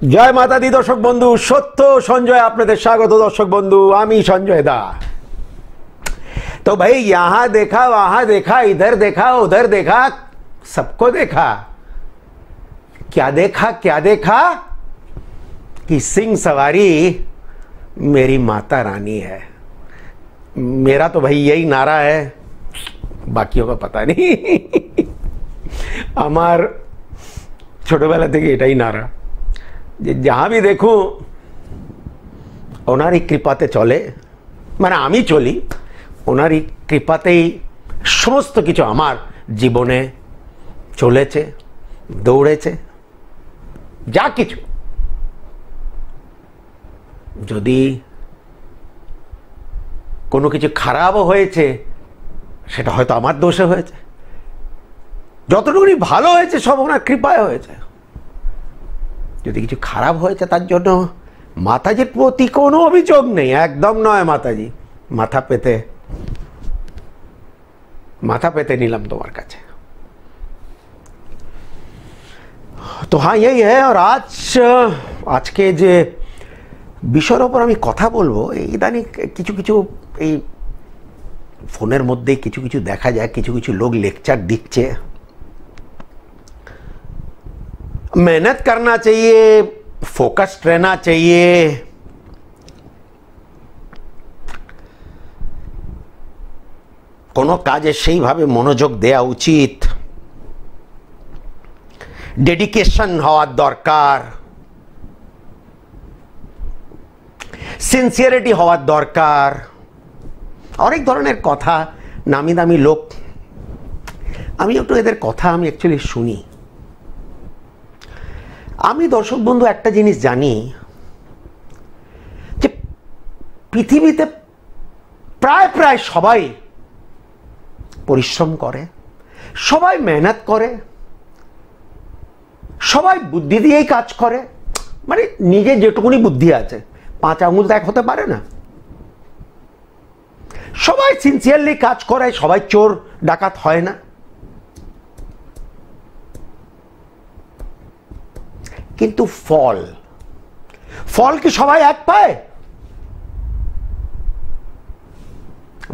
जय माता दी दर्शक बंधु सत्य संजय आपने स्वागत दर्शक बंधु आमी संजय दा। तो भाई यहां देखा वहां देखा इधर देखा उधर देखा सबको देखा। क्या देखा कि सिंह सवारी मेरी माता रानी है। मेरा तो भाई यही नारा है, बाकियों का पता नहीं। हमार छोटोबेला থেকে এটাই নারা যে जहाँ भी देखूं ওনারই কৃপাতে চলে, মানে আমি চলি ওনারই কৃপাতেই সমস্ত কিছু আমার জীবনে চলেছে, দৌড়েছে, যা কিছু। যদি কোনো কিছু খারাপও হয়েছে সেটা হয়তো আমার দোষে হয়েছে, যতটুকুনি ভালো হয়েছে সব ওনার কৃপায় হয়েছে। যদি কিছু খারাপ হয়েছে তার জন্য মাতাজির প্রতি কোনো অভিযোগ নেই, একদম নয়। মাতাজি মাথা পেতে নিলাম তোমার কাছে। তো হ্যাঁ यही है। और আজকে যে বিষয়ের উপর আমি কথা বলবো, ইদানিং কিছু কিছু এই ফোনের মধ্যে কিছু কিছু দেখা যায়, কিছু কিছু লোক লেকচার দিচ্ছে। मेहनत करना चाहिए, फोकस्ड रहना चाहिए, कोनो काजे सेई भावे मनोयोग देया उचित, डेडिकेशन हওয়ার दरकार, सिनसियरिटी हওয়ার दरकार, अनेक धरनेर कथा नामी दामी लोक। आमी एकटु एदेर कथा आमी एक्चुअली शुनी। আমি দর্শক বন্ধু একটা জিনিস জানি যে পৃথিবীতে প্রায় প্রায় সবাই পরিশ্রম করে, সবাই মেহনত করে, সবাই বুদ্ধি দিয়েই কাজ করে। মানে নিজে যেটুকুনি বুদ্ধি আছে, 5 আঙুল এক হতে পারে না। সবাই সিনসিয়ারলি কাজ করে, সবাই চোর ডাকাত হয় না। কিন্তু ফল কি সবাই এক পায়?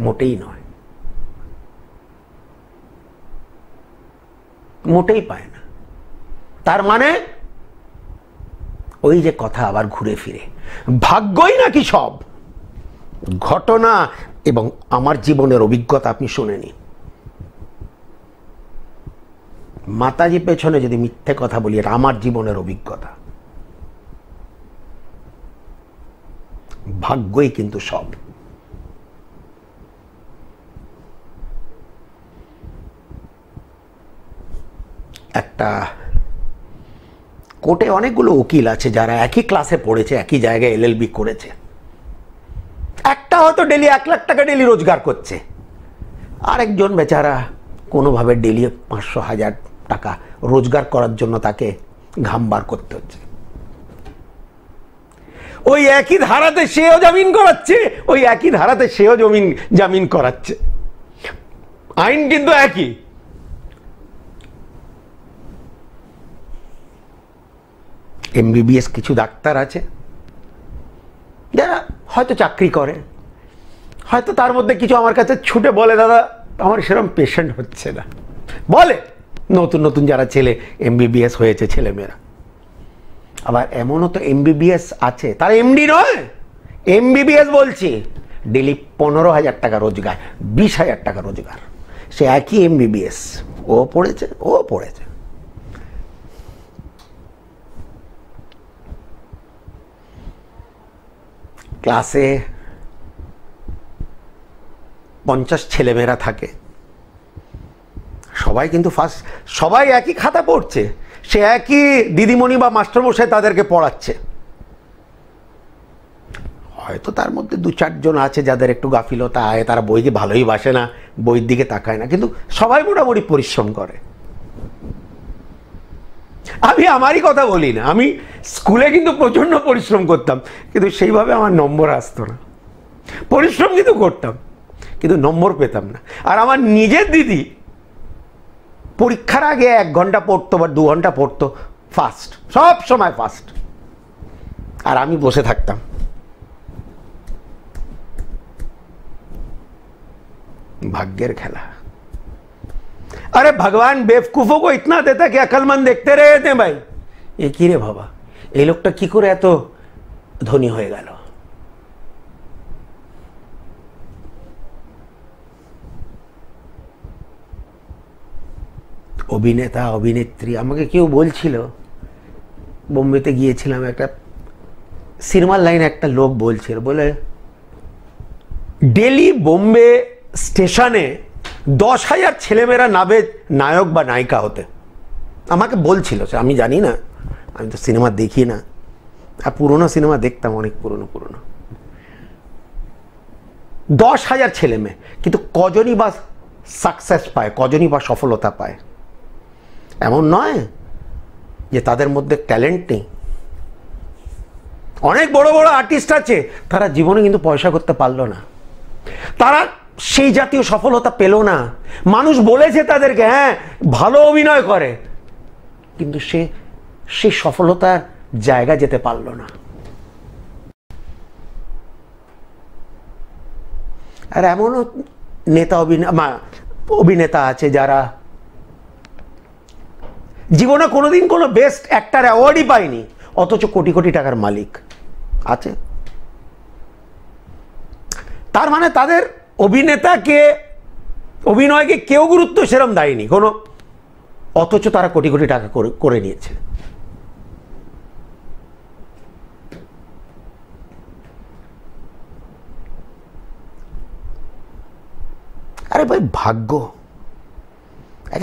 মোটেই নয়, মোটেই পায় না। তার মানে ওই যে কথা আবার ঘুরে ফিরে, ভাগ্যই নাকি সব। ঘটনা এবং আমার জীবনের অভিজ্ঞতা আপনি শুনে নিন। মাতাজি পেছনে যদি মিথ্যে কথা বলি, এটা আমার জীবনের অভিজ্ঞতা। ভাগ্যই কিন্তু সব। একটা কোর্টে অনেকগুলো উকিল আছে যারা একই ক্লাসে পড়েছে, একই জায়গায় এলএলবি করেছে। একটা হয়তো ডেলি 1 লাখ টাকা ডেলি রোজগার করছে, আরেকজন বেচারা কোনোভাবে ডেলি 500,000 টাকা রোজগার করার জন্য তাকে ঘাম বার করতে হচ্ছে। ওই একই ধারাতে সেও জামিন করাচ্ছে, ওই একই ধারাতে সেও জামিন করাচ্ছে। আইন কিন্তু একই। এমবিবিএস কিছু ডাক্তার আছে যারা হয়তো চাকরি করে, হয়তো তার মধ্যে কিছু আমার কাছে ছুটে বলে, দাদা আমার সেরকম পেশেন্ট হচ্ছে না। বলে নতুন নতুন যারা ছেলে এমবিবিএস হয়েছে ছেলেমেয়েরা। আবার এমনও তো এমবিবিএস আছে তারা এমডি নয়, এমবিবিএস বলছি, ডেলি 15,000 টাকা রোজগার, 20,000 টাকা রোজগার। সে একই এমবিবিএস, ও পড়েছে। ক্লাসে 50 ছেলেমেয়েরা থাকে, সবাই কিন্তু ফার্স্ট, সবাই একই খাতা পড়ছে, সে একই দিদিমণি বা মাস্টারমশাই তাদেরকে পড়াচ্ছে। হয়তো তার মধ্যে 2-4 জন আছে যাদের একটু গাফিলতা হয়, তারা বইকে ভালোই বাসে না, বইয়ের দিকে তাকায় না, কিন্তু সবাই মোটামুটি পরিশ্রম করে। আমি আমারই কথা বলি না, আমি স্কুলে কিন্তু প্রচণ্ড পরিশ্রম করতাম, কিন্তু সেইভাবে আমার নম্বর আসতো না। পরিশ্রম কিন্তু করতাম, কিন্তু নম্বর পেতাম না। আর আমার নিজের দিদি পরীক্ষার আগে 1 ঘন্টা পড়তো বা 2 ঘন্টা পড়তো, ফার্স্ট, সব সময় ফার্স্ট। আর আমি বসে থাকতাম। भाग्यर खेला। अरे भगवान बेवकूफों को इतना देता कि अकलमंद देखते रहे थे भाई। ये की रे बाबा, এই লোকটা কি করে এত ধনী হয়ে গেল? অভিনেতা অভিনেত্রী, আমাকে কেউ বলছিল, বোম্বেতে গিয়েছিলাম, একটা সিনেমার লাইনে একটা লোক বলছিল, বলে ডেলি বোম্বে স্টেশনে 10,000 ছেলেমেয়েরা নাবে নায়ক বা নায়িকা হতে। আমাকে বলছিল, আমি জানি না, আমি তো সিনেমা দেখি না, আর পুরোনো সিনেমা দেখতাম, অনেক পুরোনো 10,000 ছেলে মেয়ে, কিন্তু কজনই বা সাকসেস পায়, কজনই বা সফলতা পায়? এমন নয় যে তাদের মধ্যে ট্যালেন্ট নেই। অনেক বড় বড় আর্টিস্ট আছে, তারা জীবনে কিন্তু পয়সা করতে পারলো না, তারা সেই জাতীয় সফলতা পেল না। মানুষ বলেছে তাদেরকে, হ্যাঁ ভালো অভিনয় করে, কিন্তু সে সফলতার জায়গা যেতে পারল না। আর এমনও নেতা অভিনেতা আছে যারা জীবনে কোনোদিন কোনো বেস্ট অ্যাক্টর অ্যাওয়ার্ডই পায়নি, অথচ কোটি কোটি টাকার মালিক আছে। তার মানে তাদের অভিনয়কে কেউ গুরুত্ব সেরম দেয়নি কোনো, অথচ তারা কোটি কোটি টাকা করে নিয়েছে। আরে ভাই ভাগ্য।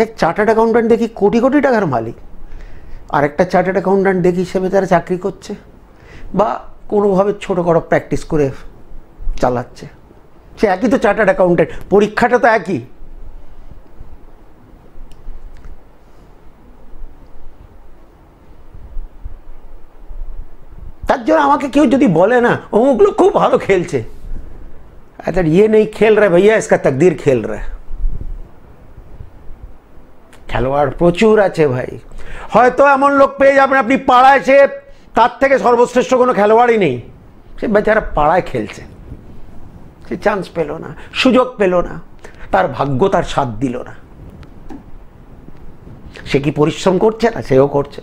এক চার্টার্ড অ্যাকাউন্ট্যান্ট দেখি কোটি কোটি টাকার মালিক, আরেকটা চার্টার্ড অ্যাকাউন্ট্যান্ট দেখি সে বেচারা চাকরি করছে বা কোনোভাবে ছোটোখাটো প্র্যাকটিস করে চালাচ্ছে। সে একই তো চার্টার্ড অ্যাকাউন্ট্যান্ট, পরীক্ষাটা তো একই। তার জন্য আমাকে কেউ যদি বলে না অমুক লোক খুব ভালো খেলছে, আচ্ছা ये नहीं खेल रहा भैया, इसका तकदीर खेल रहा है। খেলোয়াড় প্রচুর আছে ভাই, হয়তো এমন লোক পেয়ে যাবেন আপনি পাড়ায়, সে তার থেকে সর্বশ্রেষ্ঠ কোনো খেলোয়াড়ই নেই, সে বেচারা পাড়ায় খেলছে, সে চান্স পেল না, সুযোগ পেল না, তার ভাগ্য তার সাথ দিল না। সে কি পরিশ্রম করছে না? সেও করছে।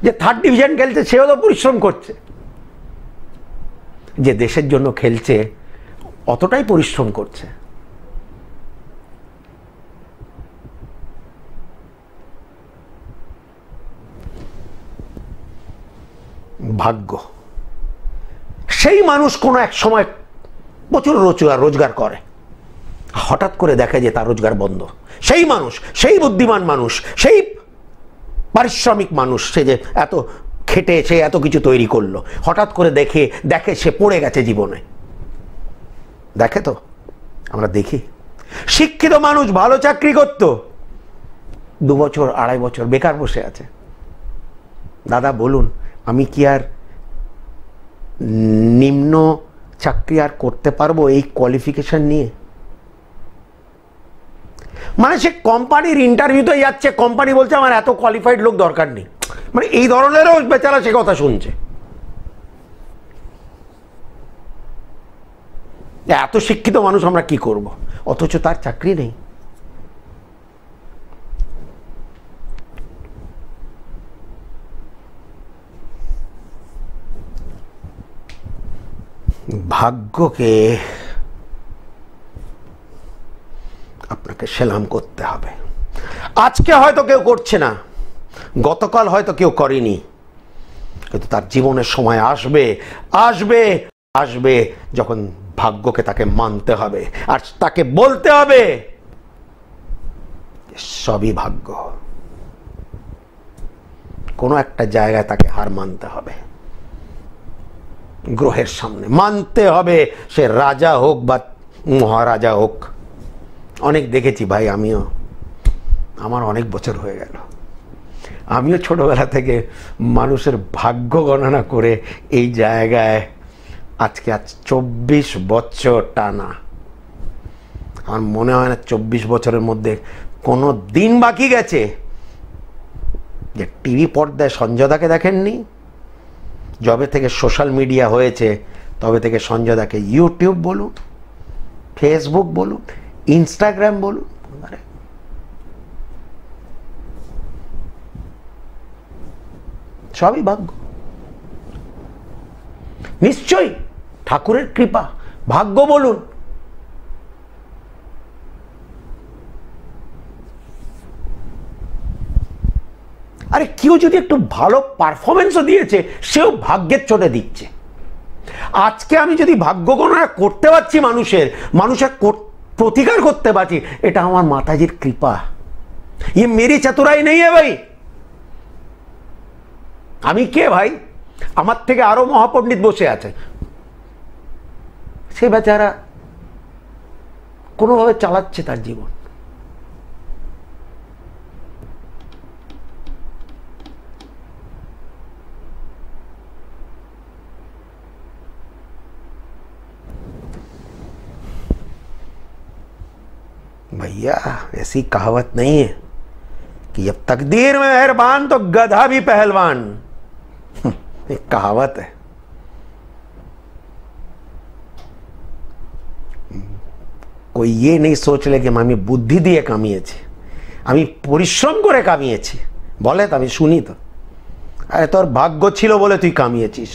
যে 3rd ডিভিশন খেলছে সেও তো পরিশ্রম করছে। যে দেশের জন্য খেলছে অতটাই পরিশ্রম করছে। ভাগ্য। সেই মানুষ কোনো এক সময় প্রচুর রোজগার করে, হঠাৎ করে দেখে যে তার রোজগার বন্ধ। সেই মানুষ, সেই বুদ্ধিমান মানুষ, সেই পারিশ্রমিক মানুষ, সে যে এত খেটে সে এত কিছু তৈরি করলো, হঠাৎ করে দেখে সে পড়ে গেছে জীবনে। দেখে তো, আমরা দেখি শিক্ষিত মানুষ ভালো চাকরি করতো, 2 বছর 2.5 বছর বেকার বসে আছে। দাদা বলুন, আমি কি আর নিম্ন চাকরি আর করতে পারবো এই কোয়ালিফিকেশন নিয়ে? মানে সে কোম্পানির ইন্টারভিউতে যাচ্ছে, কোম্পানি বলছে আমার এত কোয়ালিফাইড লোক দরকার নেই, মানে এই ধরনেরও বেচারা সে কথা শুনছে। এত শিক্ষিত মানুষ আমরা কি করব, অথচ তার চাকরি নেই। ভাগ্যকে আপনাকে সেলাম করতে হবে। আজকে হয়তো কেউ করছে না, গতকাল হয়তো কেউ করেনি, কিন্তু তার জীবনের সময় আসবে আসবে আসবে যখন ভাগ্যকে তাকে মানতে হবে আর তাকে বলতে হবে সবই ভাগ্য। কোনো একটা জায়গায় তাকে হার মানতে হবে, গ্রহের সামনে মানতে হবে, সে রাজা হোক বা মহারাজা হোক। অনেক দেখেছি ভাই, আমার অনেক বছর হয়ে গেল, আমিও ছোটবেলা থেকে মানুষের ভাগ্য গণনা করে এই জায়গায় আজ 24 বছর টানা। আমার মনে হয় না 24 বছরের মধ্যে কোনো দিন বাকি গেছে যে টিভি পর্দায় সঞ্জয় দাকে দেখেননি, যবে থেকে সোশ্যাল মিডিয়া হয়েছে তবে থেকে সঞ্জয় দাকে ইউটিউব বলুন, ফেসবুক বলুন, ইনস্টাগ্রাম বলুন, সবই ভাগ্য। নিশ্চয়ই ঠাকুরের কৃপা, ভাগ্য বলুন। আরে কেউ যদি একটু ভালো পারফরমেন্সও দিয়েছে সেও ভাগ্যের চোটে দিচ্ছে। আজকে আমি যদি ভাগ্য গণনা করতে পারছি, মানুষের প্রতিকার করতে পারছি, এটা আমার মাতাজির কৃপা। ये मेरी चतुराई नहीं है भाई। আমি কে ভাই? আমার থেকে আরো মহাপণ্ডিত বসে আছে, সে বেচারা কোনোভাবে চালাচ্ছে তার জীবন। भैया ऐसी कहावत नहीं है कि जब तकदीर में मेहरबान तो गधा भी पहलवान। एक कहावत है। कोई ये नहीं सोच ले कि আমি বুদ্ধি দিয়ে কামিয়েছি, আমি পরিশ্রম করে কামিয়েছি, বলে তো আমি শুনি তো। আরে তোর ভাগ্য ছিল বলে তুই কামিয়েছিস।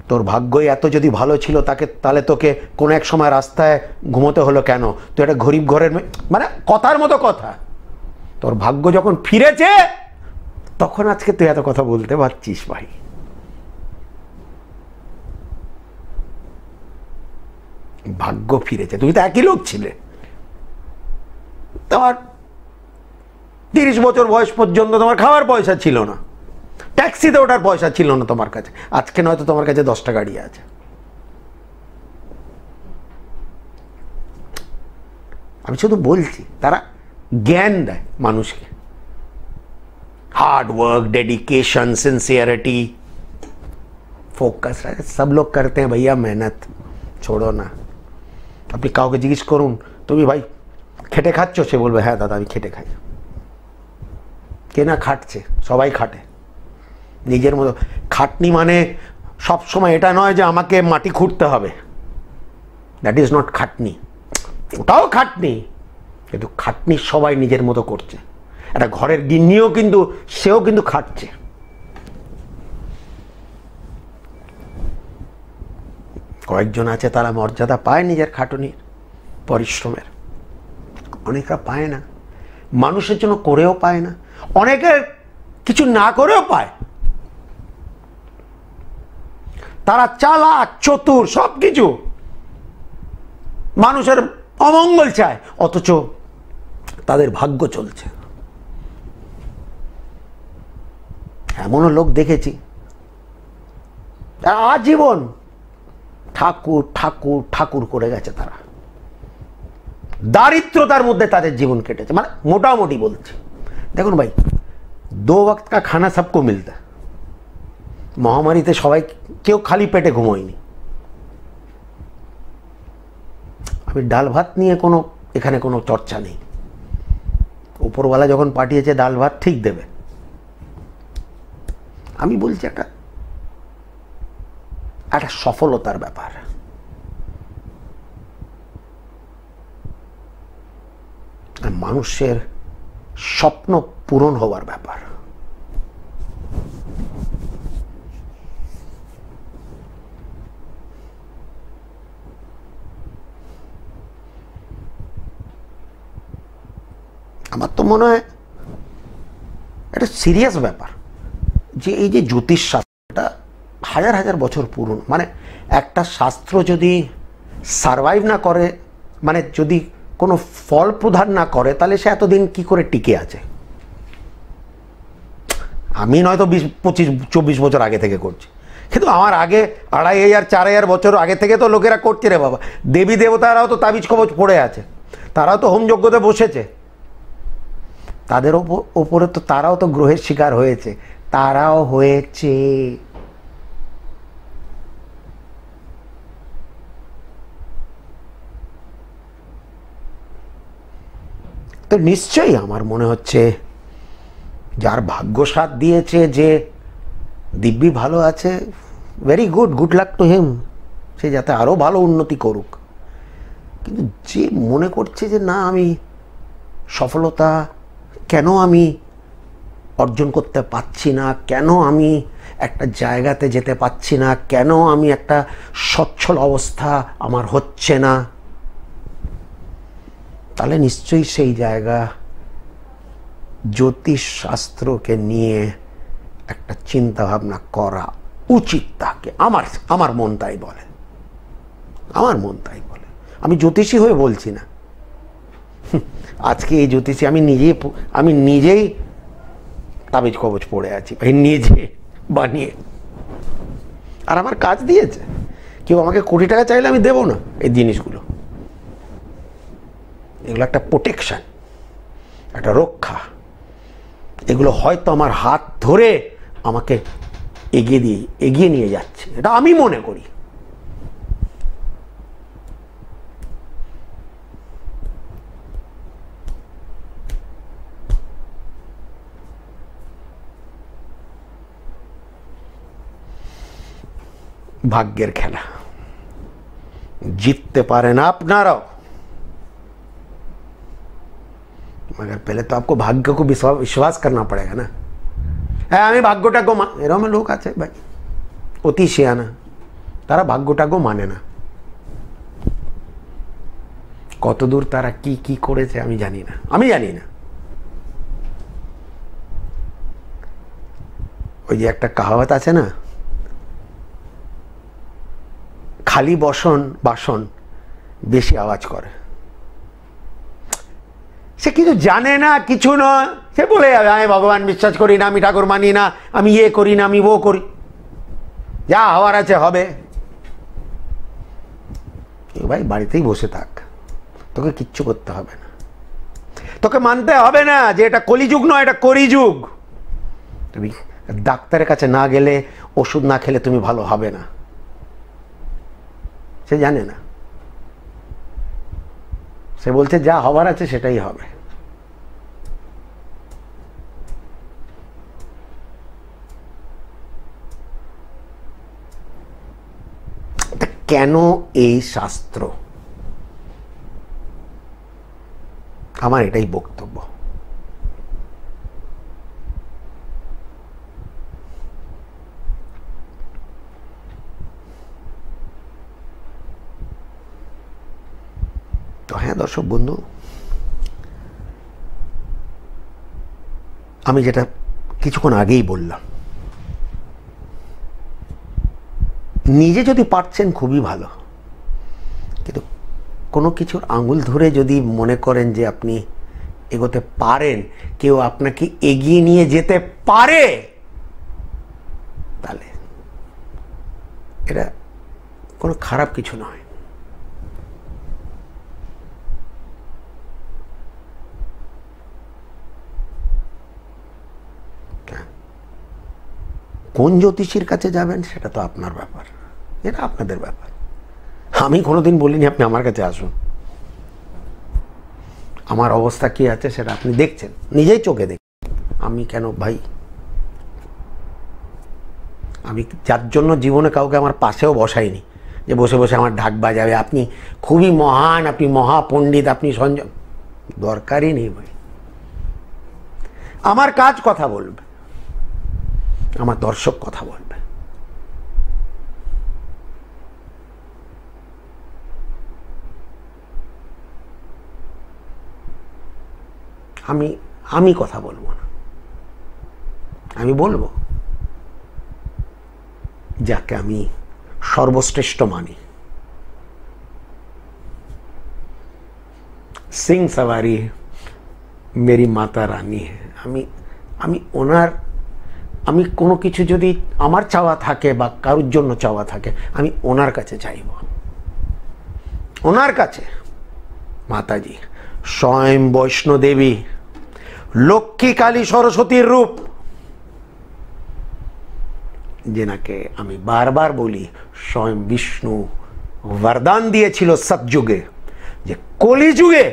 তোর ভাগ্যই এত যদি ভালো ছিল তাহলে তোকে কোন এক সময় রাস্তায় ঘুমোতে হলো কেন? তুই একটা গরিব ঘরের মানে কথার মতো কথা। তোর ভাগ্য যখন ফিরেছে তখন আজকে তুই এত কথা বলতে পারছিস ভাই। ভাগ্য ফিরেছে, তুমি তো একই লোক ছিলে। তোমার 30 বছর বয়স পর্যন্ত তোমার খাওয়ার পয়সা ছিল না, ট্যাক্সিতে ওঠার পয়সা ছিল না তোমার কাছে। আজকে নয়তো তোমার কাছে 10টা গাড়ি আছে। আমি শুধু বলছি, তারা জ্ঞান দেয় মানুষকে। Hard work, dedication, sincerity, focus सब लोग करते हैं भैया। मेहनत छोड़ो ना। আপনি কাউকে জিজ্ঞেস করুন তুমি ভাই খেটে খাচ্ছ, সে বলবে হ্যাঁ দাদা আমি খেটে খাই। কে না খাটছে? সবাই খাটে নিজের মতো। খাটনি মানে সব সময় এটা নয় যে আমাকে মাটি খুঁড়তে হবে, দ্যাট ইজ নট খাটনি। ওটাও খাটনি, কিন্তু খাটনি সবাই নিজের মতো করছে। একটা ঘরের গিন্নিও কিন্তু সেও কিন্তু খাটছে। কয়েকজন আছে তারা মর্যাদা পায় নিজের খাটুনির, পরিশ্রমের। অনেকরা পায় না, মানুষের জন্য করেও পায় না, অনেকে কিছু না করেও পায়। তারা চালাক, চতুর, সব কিছু, মানুষের অমঙ্গল চায়, অথচ তাদের ভাগ্য চলছে। এমনও লোক দেখেছি আজীবন ঠাকুর ঠাকুর ঠাকুর করে গেছে। তারা দারিদ্রতার মধ্যে তাদের জীবন কেটেছে, মানে মোটামুটি বলছি। দেখুন ভাই, 2 वक्त का खाना सबको मिलता है। মহামারীতে সবাই কেউ খালি পেটে ঘুমোয়নি। আমি ডাল ভাত নিয়ে এখানে কোনো চর্চা নেই। উপরওয়ালা যখন পাঠিয়েছে ডাল ভাত ঠিক দেবে। আমি বলছি একটা সফলতার ব্যাপার। মানুষের স্বপ্ন পূরণ হওয়ার ব্যাপার। আমার তো মনে হয় এটা সিরিয়াস ব্যাপার যে এই যে জ্যোতিষ শাস্ত্রটা হাজার হাজার বছর পুরনো। মানে একটা শাস্ত্র যদি সারভাইভ না করে, মানে যদি কোনো ফল প্রদান না করে, তাহলে সে এতদিন কি করে টিকে আছে? আমি নয়তো 20-25-24 বছর আগে থেকে করছি, কিন্তু আমার আগে 2500-4000 বছর আগে থেকে তো লোকেরা করছে রে বাবা। দেবী দেবতারাও তো তাবিজ কবচ পড়ে আছে, তারাও তো হোমযজ্ঞতে বসেছে। তাদের ওপরে তো তারাও তো গ্রহের শিকার হয়েছে, তারাও হয়েছে। তো নিশ্চয়ই আমার মনে হচ্ছে যার ভাগ্য সাথ দিয়েছে যে দিব্যি ভালো আছে, very good, good luck to him, সে যাতে আরও ভালো উন্নতি করুক। কিন্তু যে মনে করছে যে না আমি সফলতা কেন আমি অর্জন করতে পারছি না, কেন আমি একটা জায়গাতে যেতে পারছি না, কেন আমি একটা সচ্ছল অবস্থা আমার হচ্ছে না, তাহলে নিশ্চয়ই সেই জায়গা জ্যোতিষ শাস্ত্রকে নিয়ে একটা চিন্তা ভাবনা করা উচিত তাকে। আমার মন তাই বলে, আমার মন তাই বলে। আমি জ্যোতিষী হয়ে বলছি না, আজকে এই জ্যোতিষী আমি নিজেই তাবিজ কবজ পড়ে আছি ভাই, নিজে বানিয়ে, আর আমার কাজ দিয়েছে। কেউ আমাকে কোটি টাকা চাইলে আমি দেবো না। এই জিনিসগুলো, এগুলো একটা প্রোটেকশন, একটা রক্ষা। এগুলো হয়তো আমার হাত ধরে আমাকে এগিয়ে নিয়ে যাচ্ছে, এটা আমি মনে করি। ভাগ্যের খেলা, जीतते पारे ना আপনারাও, मगर पहले तो आपको भाग्य को विश्वास करना पड़ेगा ना। হ্যাঁ আমি ভাগ্যটাকে এরকম লোক আছে ভাই, অতি শিয়ানা, তারা ভাগ্যটাকে মানে না। কতদূর তারা কি কি করেছে আমি জানি না, ওই যে একটা কাহাওয়াত আছে না, খালি বাসন বেশি আওয়াজ করে। সে কিছু জানে না, কিছু নয়, সে বলে যাবে আমি ভগবান বিশ্বাস করি না, আমি ঠাকুর মানি না, আমি ইয়ে করি না, আমি ও করি, যা হওয়ার আছে হবে। ভাই বাড়িতেই বসে থাক, তোকে কিচ্ছু করতে হবে না, তোকে মানতে হবে না যে এটা কলিযুগ নয়, এটা করিযুগ। তুমি ডাক্তারের কাছে না গেলে, ওষুধ না খেলে তুমি ভালো হবে না, সে জানে না। সে বলছে যা হবার আছে সেটাই হবে। কেন এই শাস্ত্র? আমার এটাই বক্তব্য। তো হ্যাঁ দর্শক বন্ধু, আমি যেটা কিছুক্ষণ আগেই বললাম, নিজে যদি পারছেন খুবই ভালো, কিন্তু কোনো কিছুর আঙুল ধরে যদি মনে করেন যে আপনি এগোতে পারেন, কেউ আপনাকে এগিয়ে নিয়ে যেতে পারে, তাহলে এটা কোনো খারাপ কিছু নয়। কোন জ্যোতিষীর কাছে যাবেন সেটা তো আপনার ব্যাপার, এটা আপনাদের ব্যাপার। আমি কোনোদিন বলিনি আপনি আমার কাছে আসুন। আমার অবস্থা কি আছে সেটা আপনি দেখছেন, নিজেই চোখে দেখছেন। আমি কেন ভাই, আমি যার জন্য জীবনে কাউকে আমার পাশেও বসাইনি যে বসে বসে আমার ঢাক বাজাবে, আপনি খুবই মহান, আপনি মহাপণ্ডিত, আপনি সঞ্জয়, দরকারই নেই ভাই। আমার কাজ কথা বলবে, আমার দর্শক কথা বলবে। আমি কথা বলবো না, আমি বলবো যাকে আমি সর্বশ্রেষ্ঠ মানি। সিং সওয়ারি মেরি মাতা রানী। আমি ওনার, আমি কোনো কিছু যদি আমার চাওয়া থাকে বা কারোর জন্য চাওয়া থাকে, আমি ওনার কাছে চাইব, ওনার কাছে। মাতাজি স্বয়ং বৈষ্ণোদেবী, লক্ষ্মী কালী সরস্বতীর রূপ, যেনাকে আমি বারবার বলি স্বয়ং বিষ্ণু বরদান দিয়েছিল সতযুগে যে কলিযুগে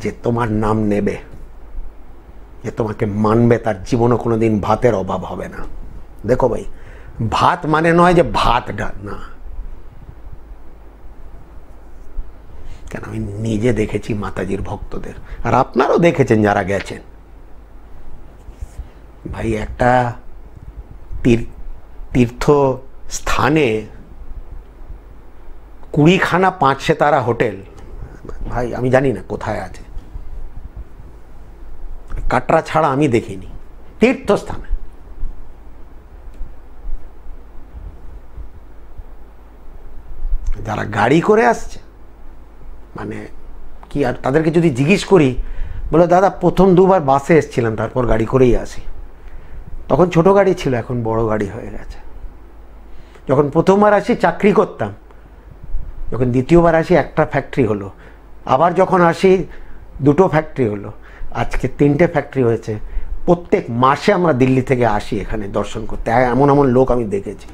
যে তোমার নাম নেবে যে তোমাকে মানবে, তার জীবনে কোনো দিন ভাতের অভাব হবে না। দেখো ভাই, ভাত মানে নয় যে ভাত ডাল না, কেন আমি নিজে দেখেছি মাতাজির ভক্তদের, আর আপনারাও দেখেছেন যারা গেছেন। ভাই একটা তীর্থ স্থানে 20খানা 5 সিতারা হোটেল, ভাই আমি জানি না কোথায় আছে, কাটরা ছাড়া আমি দেখিনি তীর্থস্থানে। যারা গাড়ি করে আসছে, মানে কি, আর তাদেরকে যদি জিজ্ঞেস করি, বলে দাদা প্রথম 2বার বাসে এসেছিলাম, তারপর গাড়ি করেই আসি। তখন ছোট গাড়ি ছিল, এখন বড় গাড়ি হয়ে গেছে। যখন প্রথমবার আসি চাকরি করতাম, যখন দ্বিতীয়বার আসি একটা ফ্যাক্টরি হলো, আবার যখন আসি 2টো ফ্যাক্টরি হলো, আজকে 3টে ফ্যাক্টরি হয়েছে। প্রত্যেক মাসে আমরা দিল্লি থেকে আসি এখানে দর্শন করতে, এমন এমন লোক আমি দেখেছি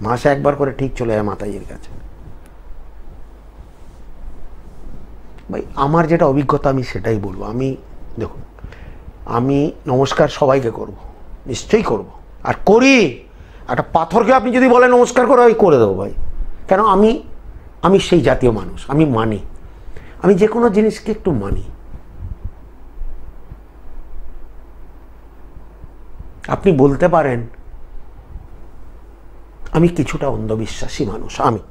মাসে একবার করে ঠিক চলে যায় মাতাজির কাছে। ভাই আমার যেটা অভিজ্ঞতা আমি সেটাই বলবো। আমি দেখুন, আমি নমস্কার সবাইকে করব, নিশ্চয়ই করব, আর করি। একটা পাথরকে আপনি যদি বলেন নমস্কার করো, আমি করে দেবো ভাই। কেন, আমি সেই জাতীয় মানুষ, আমি মানি, আমি যে কোনো জিনিসকে একটু মানি। আপনি বলতে পারেন আমি কিছুটা অন্ধবিশ্বাসী মানুষ, আমি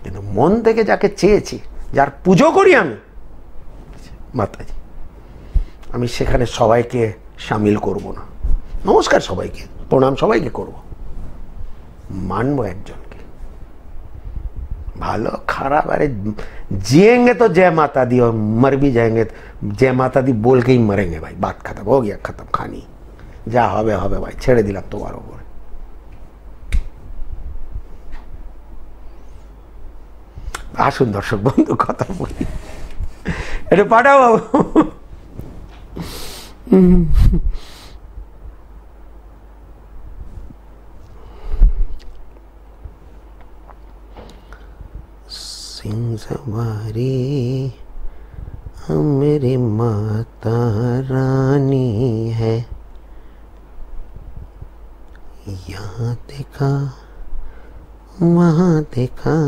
কিন্তু মন থেকে যাকে চেয়েছি, যার পুজো করি আমি মাতাজি, আমি সেখানে সবাইকে সামিল করব না। নমস্কার সবাইকে, প্রণাম সবাইকে করব, মানবো একজনকে। ভালো খারাপ, अरे जिएंगे तो जय माता दी और मर भी जाएंगे जय माता दी बोल के ही मरेंगे भाई। बात खत्म हो गया, खत्म कहानी। যা হবে হবে ভাই, ছেড়ে দিলাম তোমার উপরে। আসুন দর্শক বন্ধু কথা বলি, এটা পাঠাও বাবু। सिंह सवारी मेरी माता रानी है, यहाँ देखा वहाँ देखा,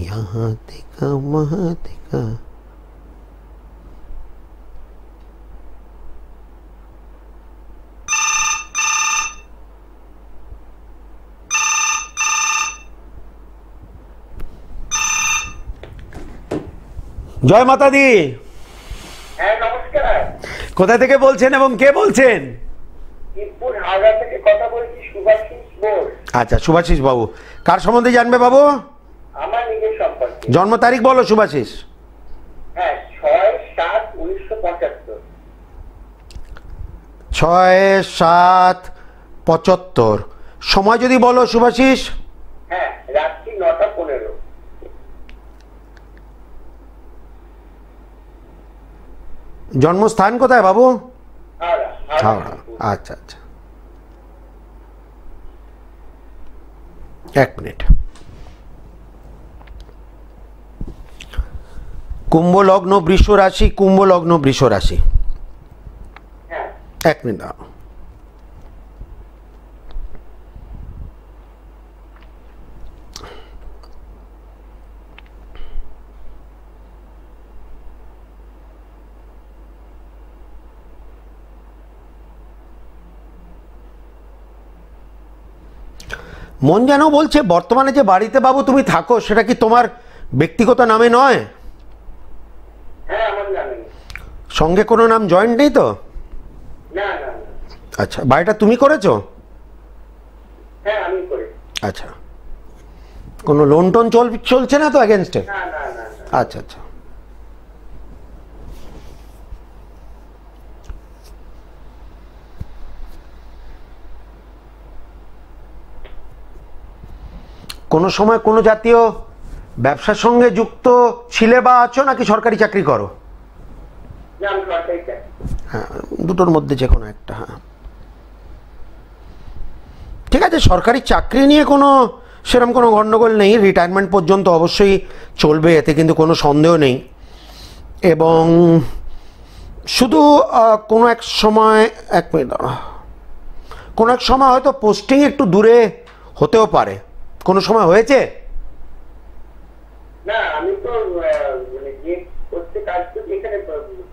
यहाँ देखा वहाँ देखा। জয় মাতা দি। হ্যাঁ নমস্কার। কোথা থেকে বলছেন এবং কে বলছেন? শিবপুর হাওড়া থেকে কথা বলছি, সুভাষিস বোস। আচ্ছা সুভাষিস বাবু, কার সম্বন্ধে জানবে বাবু? আমার নিজের সম্পর্কে। জন্ম তারিখ বলো সুভাষিস। হ্যাঁ 6/7/1975। 6/7/75। সময় যদি বলো সুভাষিস। হ্যাঁ রাত্রি 9:15। জন্মস্থান কোথায় বাবু? হাওড়া। হাওড়া। আচ্ছা আচ্ছা, 1 মিনিট। কুম্ভ লগ্ন বৃষ রাশি, কুম্ভ লগ্ন বৃষ রাশি। হ্যাঁ 1 মিনিট দাও। মন যেন বলছে বর্তমানে যে বাড়িতে বাবু তুমি থাকো, সেটা কি তোমার ব্যক্তিগত নামে নয়? হ্যাঁ আমার নামে। সঙ্গে কোনো নাম জয়েন্ট নেই তো? না না না। আচ্ছা, বাড়িটা তুমি করেছো? হ্যাঁ আমি করি। আচ্ছা, কোনো লোন টোন চলছে না তো এগেনস্টে? না না না। আচ্ছা আচ্ছা, কোনো সময় কোনো জাতীয় ব্যবসার সঙ্গে যুক্ত ছিলে বা আছো, নাকি সরকারি চাকরি করো? না আমি সরকারি চাকরি। হ্যাঁ, দুটোর মধ্যে যে কোনো একটা। হ্যাঁ ঠিক আছে, সরকারি চাকরি নিয়ে কোনো সেরকম কোনো গণ্ডগোল নেই, রিটায়ারমেন্ট পর্যন্ত অবশ্যই চলবে, এতে কিন্তু কোনো সন্দেহ নেই। এবং শুধু কোনো এক সময়, এক মিনিট দাঁড়া, কোনো এক সময় হয়তো পোস্টিং একটু দূরে হতেও পারে, কোনো সময় হয়েছে? না, আমি তো মানে যে করতে কাজ করছি এখানে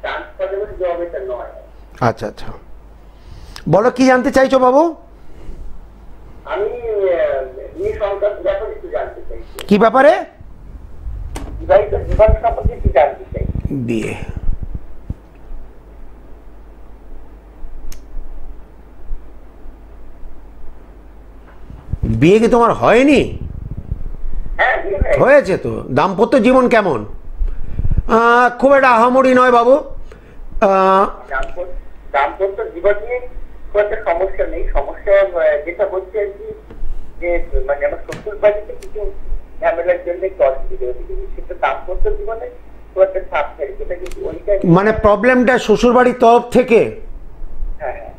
ট্রান্সফার জব এটা নয়। আচ্ছা আচ্ছা, বলো কি জানতে চাইছো বাবু? আমি বিয়ে সংক্রান্ত ব্যাপারে একটু জানতে চাইছি। কি ব্যাপারে? বিবাহিত জীবন সম্পর্কে একটু জানতে চাই। বিয়ে, বিয়ে কি তোমার হয়নি? হ্যাঁ, বিয়ে হয়ে গেছে। হয়েছে তো। দাম্পত্য জীবন কেমন? খুব একটা আহামরি নয় বাবু। দাম্পত্য জীবন নিয়ে খুব একটা সমস্যা নেই। সমস্যা যেটা হচ্ছে আর কি, যে মানে আমার শ্বশুর বাড়িতে কিছু ঝামেলার জন্য একটু অসুবিধা হচ্ছে, কিন্তু সেটা দাম্পত্য জীবনে খুব একটা ছাপ ফেলে, যেটা কিন্তু ওইটা। মানে প্রবলেমটা শ্বশুরবাড়ির তরফ থেকে? হ্যাঁ হ্যাঁ।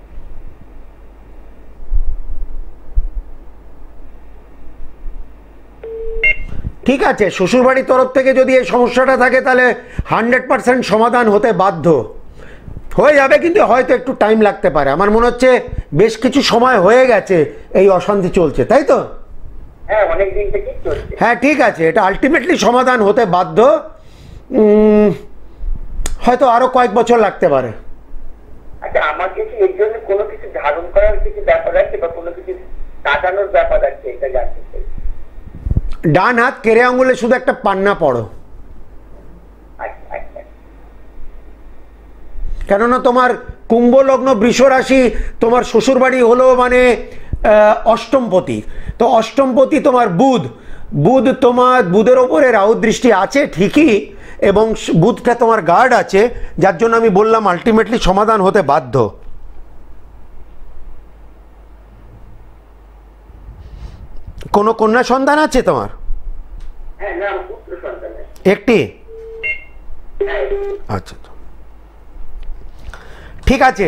ঠিক আছে, শ্বশুরবাড়ির তরফ থেকে যদি এই সমস্যাটা থাকে তাহলে 100% সমাধান হতে বাধ্য হয়ে যাবে, কিন্তু হয়তো একটু টাইম লাগতে পারে। আমার মনে হচ্ছে বেশ কিছু সময় হয়ে গেছে এই অশান্তি চলছে, তাই তো? হ্যাঁ, অনেকদিন থেকেই চলছে। হ্যাঁ ঠিক আছে, এটা আলটিমেটলি সমাধান হতে বাধ্য। হয়তো আরো কয়েক বছর লাগতে পারে। আচ্ছা, আমাকে কি এর জন্য কোনো কিছু ধারণ করার কিছু ব্যাপার আছে বা কোনো কিছু কাটানোর ব্যাপার আছে, এটা জানতে চাই। ডান হাত কেড়ে আঙুলে শুধু একটা পান্না পড়ো, আচ্ছা আচ্ছা। কেননা তোমার কুম্ভ লগ্ন বৃষ রাশি, তোমার শ্বশুরবাড়ি হলো মানে অষ্টমপতি। তো অষ্টমপতি তোমার বুধ, বুধ তোমার, বুধের ওপরে রাহু দৃষ্টি আছে ঠিকই, এবং বুধটা তোমার গার্ড আছে, যার জন্য আমি বললাম আলটিমেটলি সমাধান হতে বাধ্য। কোনো কন্যা সন্তান আছে তোমার? হ্যাঁ, না, আমার পুত্র সন্তান আছে। একটি? হ্যাঁ। আচ্ছা, ঠিক আছে,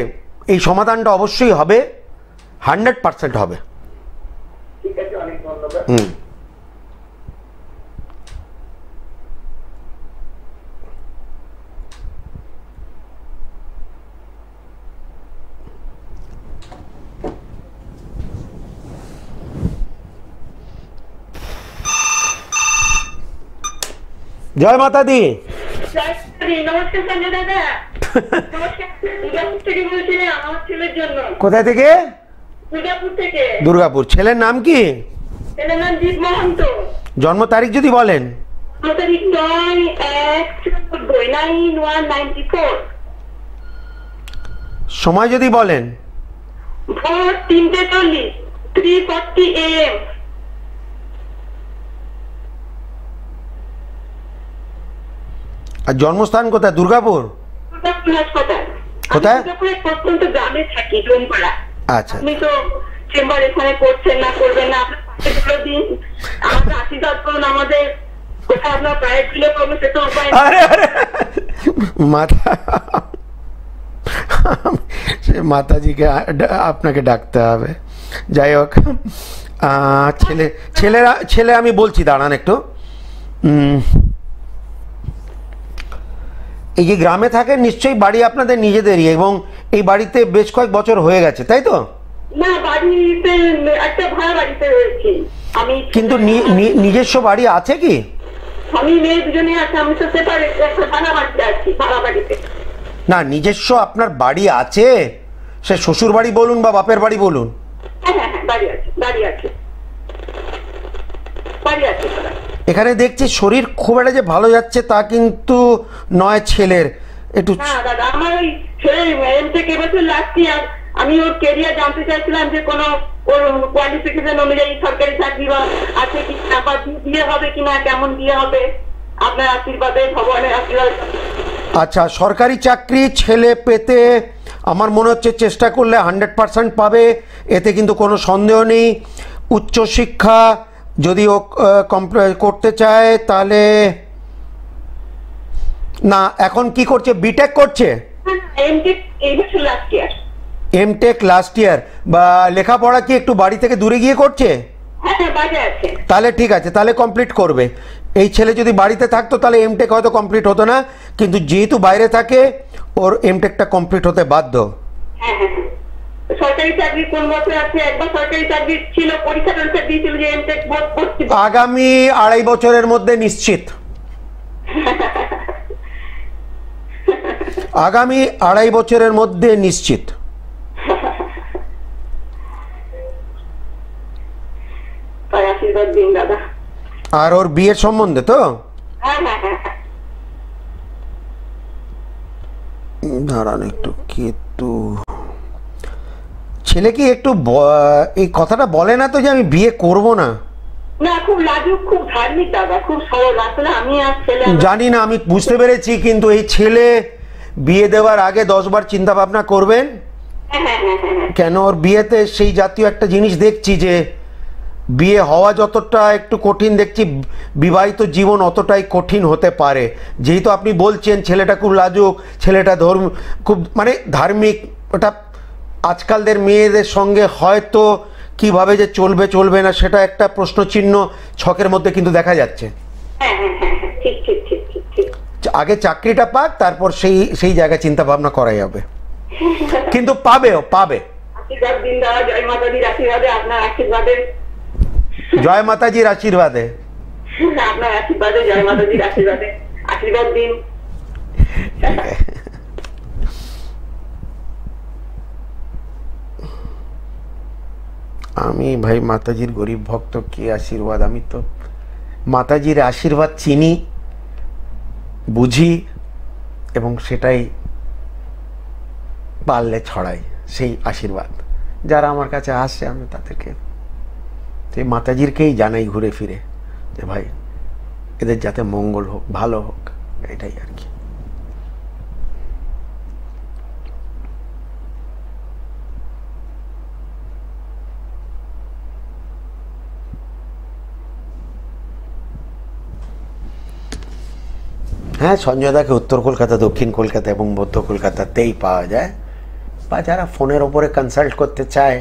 এই সমাধানটা অবশ্যই হবে, 100% হবে। ঠিক আছে, অনেক ধন্যবাদ। জয় মাতা দি। নমস্কার সঞ্জয় দাদা। নমস্কার, দুর্গাপুর থেকে বলছিলাম আমার ছেলের জন্য। কোথায় থেকে? দুর্গাপুর থেকে। দুর্গাপুর। ছেলের নাম কি? ছেলের নাম জিৎ মহন্ত। জন্ম তারিখ যদি বলেন। জন্ম তারিখ 9/1/94। সময় যদি বলেন। ভোর 3:40, 3:40 AM। আর জন্মস্থান কোথায়? দুর্গাপুর। দুর্গাপুর হাসপাতাল। কোথায়? দুর্গাপুরের প্রত্যন্ত গ্রামে থাকি, ডোমপাড়া। আচ্ছা, আপনি তো চেম্বার এখানে করছেন না, করবেন না, আপনার পাশে ধরে দিন, আমাদের আশীর্বাদ করুন। আমাদের কোথায় আপনার পায়ে ছিল করবো সে তো উপায় নেই। আরে আরে মাতা, সে মাতাজিকে আপনাকে ডাকতে হবে। যাই হোক, ছেলে আমি বলছি, দাঁড়ান একটু। এই যে গ্রামে থাকেন, নিশ্চয়ই বাড়ি আপনাদের নিজেদেরই, এবং এই বাড়িতে বেশ কয়েক বছর হয়ে গেছে, তাই তো? না, বাড়িতে একটা ভাড়া বাড়িতে রয়েছি আমি। কিন্তু নিজস্ব বাড়ি আছে কি? আমি মেয়ে দুজনে আছে, আমি তো সেপারেট, একটা ভাড়া বাড়িতে আছি, ভাড়া বাড়িতে। না, নিজস্ব আপনার বাড়ি আছে, সে শ্বশুর বাড়ি বলুন বা বাপের বাড়ি বলুন। হ্যাঁ হ্যাঁ হ্যাঁ, বাড়ি আছে, বাড়ি আছে, বাড়ি আছে। এখানে দেখছি শরীর খুব একটা যে ভালো যাচ্ছে তা কিন্তু নয় ছেলের, একটু। হ্যাঁ দাদা, আমার ওই ছেলে এমটেক এবছর লাস্ট ইয়ার। আমি ওর কেরিয়ার জানতে চাইছিলাম যে কোনো ওর কোয়ালিফিকেশন অনুযায়ী সরকারি চাকরি বা আছে কি না, বা বিয়ে হবে কিনা, কেমন বিয়ে হবে, আপনার আশীর্বাদে, ভগবানের আশীর্বাদ। আচ্ছা, সরকারি চাকরি ছেলে পেতে আমার মনে হচ্ছে চেষ্টা করলে 100% পাবে, এতে কিন্তু কোনো সন্দেহ নেই। উচ্চশিক্ষা যদি ও করতে চায় তাহলে, না এখন কি করছে, বিটেক করছে? এমটেক এই বছর last year. MTech last year, বা লেখাপড়া কি একটু বাড়ি থেকে দূরে গিয়ে করছে? হ্যাঁ, হ্যাঁ বাজে আছে। তাহলে ঠিক আছে, তাহলে কমপ্লিট করবে। এই ছেলে যদি বাড়িতে থাকতো তাহলে এমটেক হয়তো কমপ্লিট হতো না, কিন্তু যেহেতু বাইরে থাকে ওর এমটেকটা কমপ্লিট হতে বাধ্য। হ্যাঁ হ্যাঁ হ্যাঁ। সরকারি চাকরি কোন বছর আছে, একবার সরকারি চাকরি ছিল, পরীক্ষা টরীক্ষা দিয়েছিল যে এমটেক পড়ছি। আগামী 2.5 বছরের মধ্যে নিশ্চিত, আগামী 2.5 বছরের মধ্যে নিশ্চিত। তাই আশীর্বাদ দিন দাদা। আর ওর বিয়ের সম্বন্ধে তো হ্যাঁ হ্যাঁ হ্যাঁ হ্যাঁ। দাঁড়ান একটু, কিন্তু ছেলে কি একটু এই কথাটা বলে না তো যে আমি বিয়ে করব না? না, খুব লাজুক, খুব ধার্মিক দাদা, খুব সরল। আসলে আমি আর ছেলে জানি না, আমি বুঝতে পেরেছি, কিন্তু এই ছেলে বিয়ে দেওয়ার আগে 10 বার চিন্তা ভাবনা করবেন। হ্যাঁ হ্যাঁ হ্যাঁ হ্যাঁ। কেন ওর বিয়েতে সেই জাতীয় একটা জিনিস দেখছি যে বিয়ে হওয়া যতটা একটু কঠিন দেখছি, বিবাহিত জীবন অতটাই কঠিন হতে পারে। যেহেতু আপনি বলছেন ছেলেটা খুব লাজুক, ছেলেটা খুব মানে ধার্মিক, ওটা আজকালদের মেয়েদের সঙ্গে হয়তো কিভাবে যে চলবে চলবে না সেটা একটা প্রশ্নচিহ্ন ছকের মধ্যে কিন্তু দেখা যাচ্ছে। হ্যাঁ হ্যাঁ হ্যাঁ হ্যাঁ, ঠিক ঠিক ঠিক ঠিক ঠিক। আগে চাকরিটা পাক, তারপর সেই জায়গায় চিন্তা ভাবনা করা যাবে, কিন্তু পাবেও, পাবে। আশীর্বাদ দিন দাদা, জয় মাতাজির আশীর্বাদে, আপনার আশীর্বাদে। জয় মাতাজির আশীর্বাদে, আপনার আশীর্বাদে, জয় মাতাজির আশীর্বাদে আশীর্বাদ দিন। আমি ভাই মাতাজির গরিব ভক্ত, কি আশীর্বাদ? আমি তো মাতাজির আশীর্বাদ চিনি, বুঝি, এবং সেটাই পারলে ছড়াই, সেই আশীর্বাদ। যারা আমার কাছে আসে আমি তাদেরকে সেই মাতাজিরকেই জানাই ঘুরে ফিরে যে ভাই এদের যাতে মঙ্গল হোক, ভালো হোক, এটাই আর কি। হ্যাঁ, সঞ্জয়দাকে উত্তর কলকাতা, দক্ষিণ কলকাতা এবং মধ্য কলকাতাতেই পাওয়া যায়, বা যারা ফোনের ওপরে কনসাল্ট করতে চায়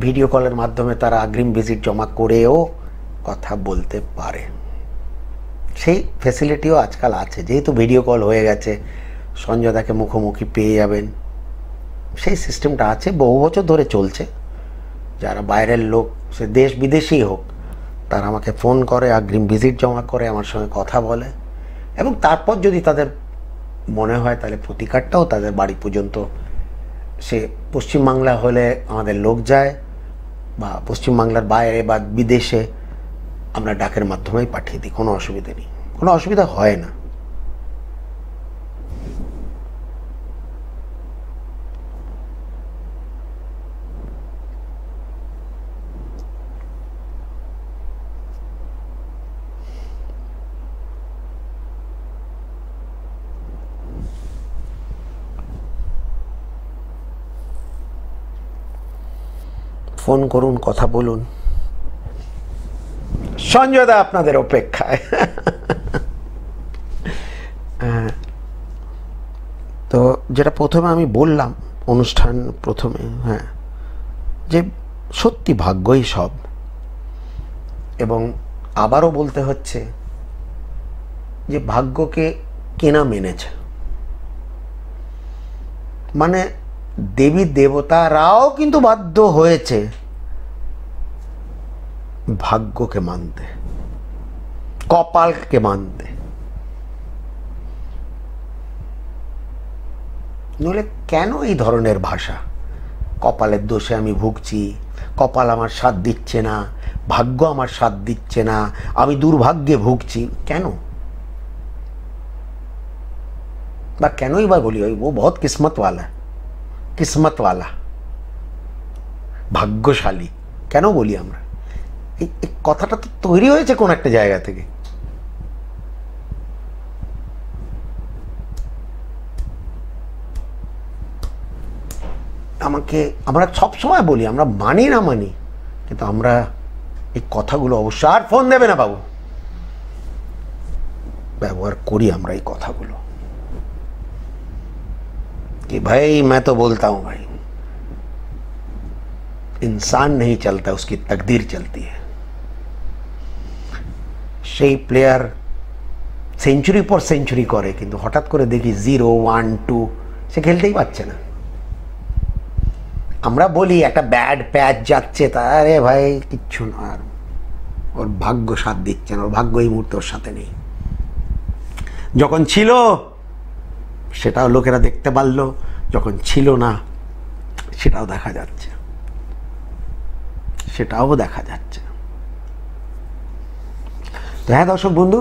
ভিডিও কলের মাধ্যমে তারা অগ্রিম ভিজিট জমা করেও কথা বলতে পারে। সেই ফ্যাসিলিটিও আজকাল আছে, যেহেতু ভিডিও কল হয়ে গেছে, সঞ্জয়দাকে মুখোমুখি পেয়ে যাবেন, সেই সিস্টেমটা আছে, বহু বছর ধরে চলছে। যারা বাইরের লোক, সে দেশ বিদেশেই হোক, তারা আমাকে ফোন করে, অগ্রিম ভিজিট জমা করে, আমার সঙ্গে কথা বলে, এবং তারপর যদি তাদের মনে হয় তাহলে প্রতিকারটাও তাদের বাড়ি পর্যন্ত, সে পশ্চিমবাংলা হলে আমাদের লোক যায়, বা পশ্চিমবাংলার বাইরে বা বিদেশে আমরা ডাকের মাধ্যমেই পাঠিয়ে দিই, কোনো অসুবিধা নেই, কোনো অসুবিধা হয় না। ফোন করুন, কথা বলুন। সঞ্জয়দা আপনাদের অপেক্ষায়। তো যেটা প্রথমে আমি বললাম অনুষ্ঠান প্রথমে, হ্যাঁ, যে সত্যি ভাগ্যই সব, এবং আবারও বলতে হচ্ছে যে ভাগ্যকে কেনা মেনেছে, মানে দেবী দেবতারাও কিন্তু বাধ্য হয়েছে ভাগ্যকে মানতে, কপালকে মানতে। নইলে কেন এই ধরনের ভাষা? কপালের দোষে আমি ভুগছি, কপাল আমার সাথ দিচ্ছে না, ভাগ্য আমার সাথ দিচ্ছে না, আমি দুর্ভাগ্যে ভুগছি, কেন? বা কেনই বা বলি, ও বহুত কিসমতওয়ালা, কিসমতওয়ালা, ভাগ্যশালী কেন বলি আমরা? এই কথাটা তো তৈরি হয়েছে কোন একটা জায়গা থেকে। আমরা সবসময় বলি, আমরা মানি না মানি, কিন্তু আমরা এই কথাগুলো অবশ্য, আর ফোন দেবে না বাবু, ব্যবহার করি আমরা এই কথাগুলো कि भाई मैं तो बोलता हूं भाई, इंसान नहीं चलता, उसकी तकदीर चलती है। সেই প্লেয়ার সেঞ্চুরি পর সেঞ্চুরি করে, কিন্তু হঠাৎ করে দেখি 0, 1, 2 সে খেলতেই পারছে না। আমরা বলি একটা ব্যাড প্যাচ যাচ্ছে, তারে ভাই কিচ্ছু না, আর ওর ভাগ্য সাথ দিচ্ছে না, ওর ভাগ্য এই মুহূর্তে ওর সাথে নেই। যখন ছিল সেটাও লোকেরা দেখতে পারলো, যখন ছিল না সেটাও দেখা যাচ্ছে, সেটাও দেখা যাচ্ছে। তো হ্যাঁ দর্শক বন্ধু,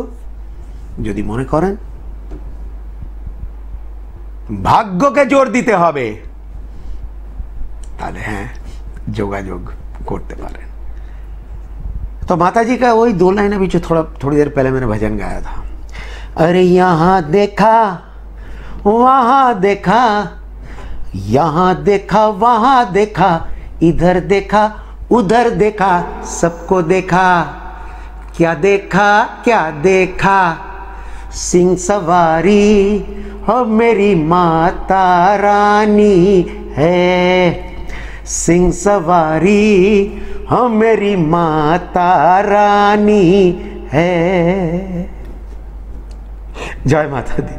যদি মনে করেন ভাগ্যকে জোর দিতে হবে, তাহলে হ্যাঁ যোগাযোগ करते पारें। तो माता जी का वही 2 लाइन अभी जो थोड़ी देर पहले मैंने भजन गाया था, अरे यहाँ देखा वहाँ देखा, यहाँ देखा वहाँ देखा, इधर देखा उधर देखा, सबको देखा, क्या देखा क्या देखा, सिंह सवारी हो मेरी माता रानी है, सिंह सवारी हो मेरी माता रानी है। जय माता दी।